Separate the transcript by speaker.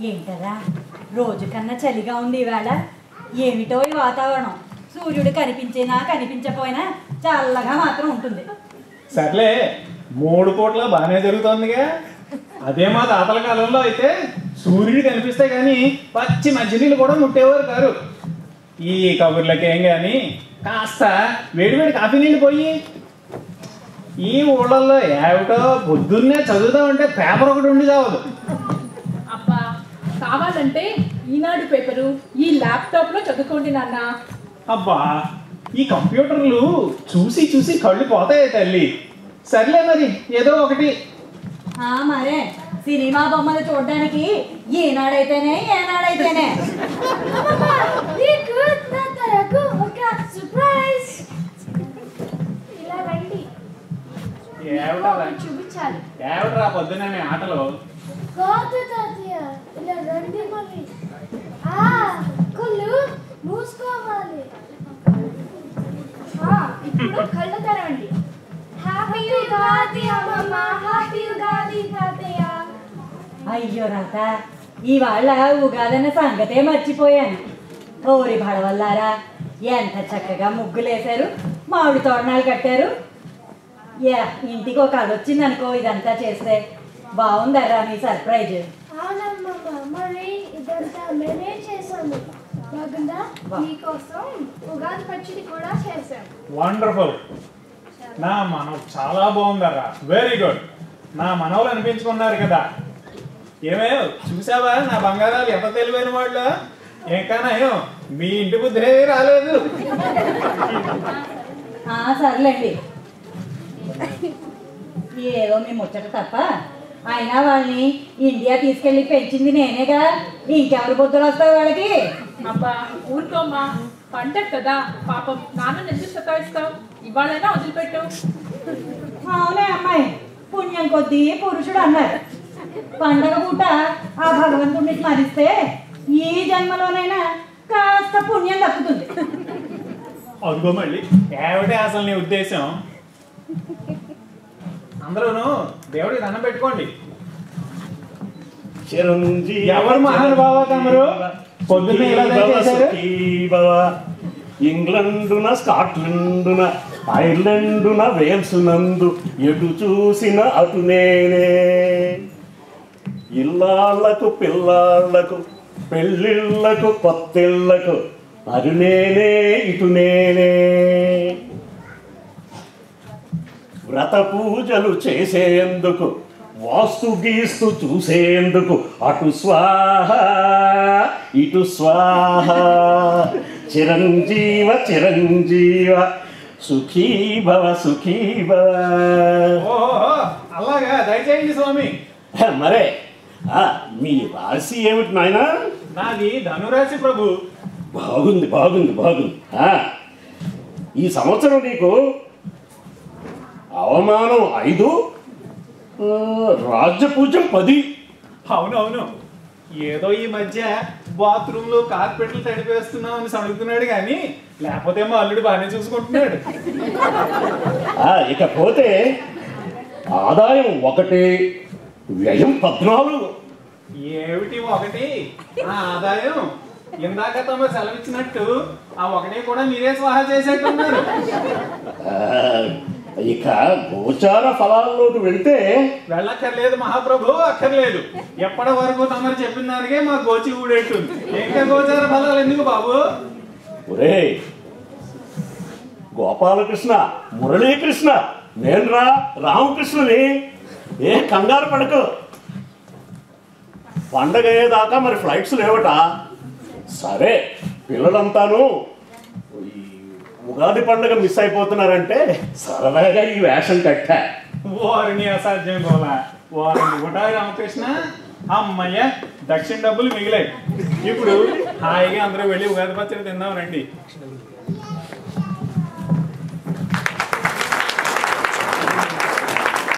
Speaker 1: ఏంటరా రోజు కన్నా చలిగా ఉంది ఈవేళ. ఏమిటో ఈ వాతావరణం. సూర్యుడు కనిపించినా కనిపించకపోయినా చల్లగా మాత్రం ఉంటుంది.
Speaker 2: సర్లే 3 పూట్ల బాగానే జరుగుతోందిగా. అదే మా తాతల కాలంలో అయితే సూర్యుడు కనిపిస్తే కానీ పచ్చి మంచినీళ్ళు కూడా ముట్టేవారు కారు. ఈ కబుర్లకేం కానీ కాస్త వేడివేడి కాఫీ నీళ్ళు పోయి. ఈ ఊళ్ళల్లో ఏమిటో పొద్దున్నే చదువుతామంటే పేపర్ ఒకటి ఉండి కావదు.
Speaker 3: అబ్బా, కావాలంటే ఈనాడు పేపరు ఈ ల్యాప్టాప్లో చదువుకోండి నాన్న.
Speaker 2: అబ్బా, ఈ కంప్యూటర్లు చూసి చూసి కళ్ళు పోతాయి తల్లి. సర్లే మరి ఏదో ఒకటి.
Speaker 1: మరే సినిమా బొమ్మలు చూడడానికి ఏనాడైతేనే
Speaker 3: చూపించాలి.
Speaker 2: ఏమిట్రా పొద్దునే మీ ఆటలు?
Speaker 4: మూసుకోవాలి.
Speaker 3: ఇప్పుడు కళ్ళు తెరవండి.
Speaker 4: హ్యాపీ ఉగాది అమ్మమ్మ, హ్యాపీ ఉగాది తాతయ్య.
Speaker 1: అయ్యో రాత, ఇవాళ ఉగాదన్న సంగతే మర్చిపోయాను. ఓరి భడవల్లారా, ఎంత చక్కగా ముగ్గులేశారు, మామిడి తోరణాలు కట్టారు. ఇంటికి ఒక కళ వచ్చిందనుకో ఇదంతా చేస్తే. బాగుందర్రా మీ సర్ప్రైజ్.
Speaker 4: అవునమ్మమ్మ, మరి ఇదంతా మేమే చేసాము. బాగుందా? మీకోసం ఉగాది పచ్చడి కూడా చేసాం.
Speaker 2: వండర్ఫుల్. నా మనవ చాలా బాగుందర్రా, వెరీ గుడ్. నా మనవలు అనిపించుకున్నారు కదా. ఏమే చూసావా నా బంగారాలు ఎంత తెలివైన వాళ్ళు. ఇంకానో మీ ఇంటి బుద్ధి రాలేదు.
Speaker 1: సర్లేండి, ఏదో మీ ముచ్చట తప్ప. అయినా వాళ్ళని ఇండియా తీసుకెళ్ళి పెంచింది నేనేగా. ఇంకెవరి బుద్ధులు వస్తాయి వాళ్ళకి?
Speaker 3: అబ్బా ఊరుకోమ్మా, పండగ కదా, పాపం నాన్న ఎందుకు సతాయిస్తావు? ఇవాళైనా వదిలిపెట్టు.
Speaker 1: అవునే అమ్మాయి, పుణ్యం కొద్దీ పురుషుడు అన్నారు. పండగ పూట ఆ భగవంతుడిని స్మరిస్తే ఈ జన్మలోనైనా కాస్త పుణ్యం దక్కుతుంది.
Speaker 2: అదిగో మళ్ళీ ఏమిటే అసలు నీ ఉద్దేశం? అందరూను దేవుడికి దండం పెట్టుకోండి. ఎవరు మహానుభావ తమరు పొద్దున్నే ఇలా చేశారు?
Speaker 5: ఇంగ్లండున, స్కాట్లాండున, ఐర్లాండున, వేల్స్ నందు ఎటు చూసిన అటు నేనే. ఇల్లాళ్లకు, పిల్లాళ్లకు, పెళ్ళిళ్ళకు, కొత్తిళ్లకు అటు నేనే, ఇటు నేనే. వ్రత పూజలు చేసేందుకు, వాస్తు గీస్తు చూసేందుకు అటు స్వాహ, ఇటు స్వాహ. చిరంజీవ చిరంజీవ, సుఖీ భవ, సుఖీ భవ.
Speaker 2: ఓహో, అలాగా, దయచేయండి స్వామి.
Speaker 5: మరే మీ రాశి ఏమిటి నాయన?
Speaker 2: నాది ధనురాశి ప్రభు.
Speaker 5: బాగుంది బాగుంది బాగుంది. ఈ సంవత్సరం నీకు అవమానం 5, రాజ్యపూజ్యం 10.
Speaker 2: అవునవును, ఏదో ఈ మధ్య బాత్రూంలో కార్పెట్లు తడిపేస్తున్నాం అని సడుగుతున్నాడు కానీ లేకపోతే మా అల్లుడు బాగానే చూసుకుంటున్నాడు.
Speaker 5: ఇకపోతే ఆదాయం 1, వ్యయం 14.
Speaker 2: ఏమిటి 1? ఆ ఆదాయం ఇందాక తమ సెలవిచ్చినట్టు ఆ 1 కూడా మీరే స్వాహా చేసేట్టున్నారు.
Speaker 5: ఇక గోచార ఫలాల్లోకి వెళ్తే
Speaker 2: వెళ్ళక్కర్లేదు మహాప్రభు, అక్కర్లేదు. ఎప్పటి వరకు తమరు చెప్పిన దానికే మా గోచి ఊడేట్టుంది. ఇంకా గోచార ఫలాలు ఎందుకు బాబు?
Speaker 5: ఒరే గోపాలకృష్ణ, మురళీకృష్ణ, నేనురా రామకృష్ణని. ఏ కంగారు పడకు. పండగ అయ్యేదాకా మరి ఫ్లైట్స్ లేవట. సరే, పిల్లలంతాను ఉగాది పండుగ మిస్ అయిపోతున్నారంటే సరదాగా ఈ వేషం కట్టా.
Speaker 2: వారిని అసాధ్యం గోలా. వారిని ఒకటా రామకృష్ణ. అమ్మయ్య, దక్షిణ డబ్బులు మిగిలాయి. ఇప్పుడు హాయిగా అందరూ వెళ్ళి ఉగాది పచ్చడి తిందాం రండి.